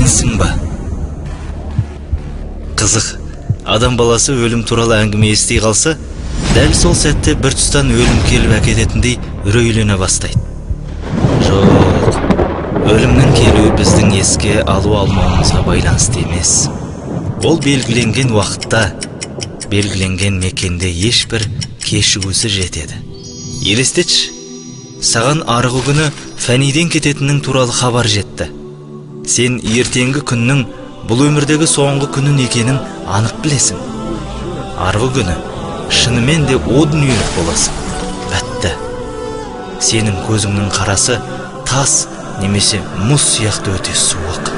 білмейсің ба? Қызық, адам баласы өлім туралы әңгіме ести қалса, дәл сол сәтте бір тұстан өлім келіп әкететіндей үрейлене бастайды. Жоқ, өлімнің келуі біздің еске алу алмауымызға байланысты емес. Ол белгіленген уақытта, белгіленген мекенде ешбір кешігусіз жетеді. Елестетші, саған арғы күні фәниден кететінің туралы хабар жетті. Сен ертеңгі күннің бұл өмірдегі соңғы күнін екенін анық білесің. Арғы күні шынымен де о дүниелік боласың. Бәтті. Сенің көзіңнің қарасы тас немесе мұз сияқты өте суық.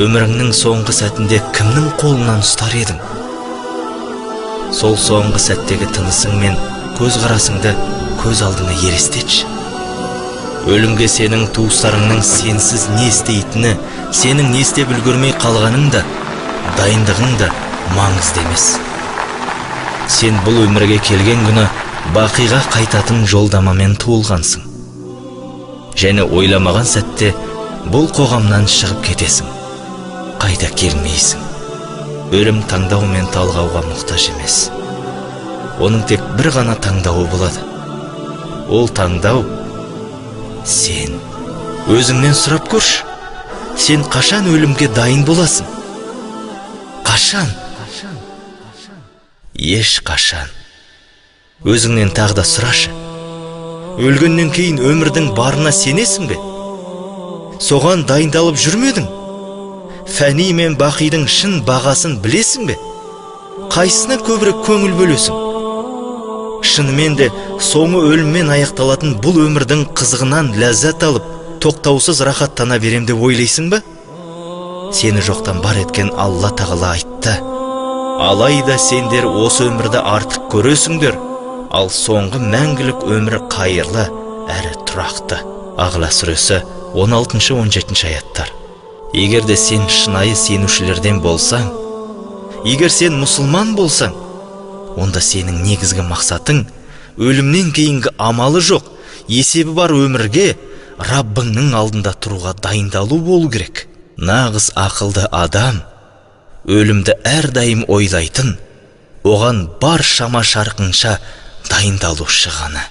Өміріңнің соңғы сәтінде кімнің қолынан ұстар едің? Сол соңғы сәттегі тынысың мен көз қарасыңды көз алдыңа елестетші. Өлімге сенің туыстарыңның сенсіз не істейтіні, сенің не істеп үлгермей қалғаның да, дайындығың да маңызды емес. Сен бұл өмірге келген күні бақиға қайтатын жолдамамен туылғансың. Және ойламаған сәтте бұл қоғамнан шығып кетесің. Қайта келмейсің. Өлім таңдау мен талғауға мұқтаж емес. Оның тек бір ғана таңдауы болады. Ол таңдау сен. Өзіңнен сұрап көрші. Сен қашан өлімге дайын боласың? Қашан? Еш қашан. Өзіңнен тағы да сұрашы. Өлгеннен кейін өмірдің барына сенесің бе? Соған дайындалып жүрмедің? Фәни мен бақидың шын бағасын білесің бе? Қайсына көбірек көңіл бөлесің? Шынымен де соңы өліммен аяқталатын бұл өмірдің қызығынан ләззат алып, тоқтаусыз рахаттана берем деп ойлайсың ба? Сені жоқтан бар еткен Алла тағала айтты. Алайда сендер осы өмірді артық көресіңдер, ал соңғы мәңгілік өмір қайырлы әрі тұрақты. Ағла сүресі 16-17 аяттар. Егер де сен шынайы сенушілерден болсаң, егер сен мұсылман болсаң, онда сенің негізгі мақсатың өлімнен кейінгі амалы жоқ, есебі бар өмірге Раббыңның алдында тұруға дайындалу болу керек. Нағыз ақылды адам өлімді әрдайым ойлайтын, оған бар шама шарқынша дайындалушы ғана.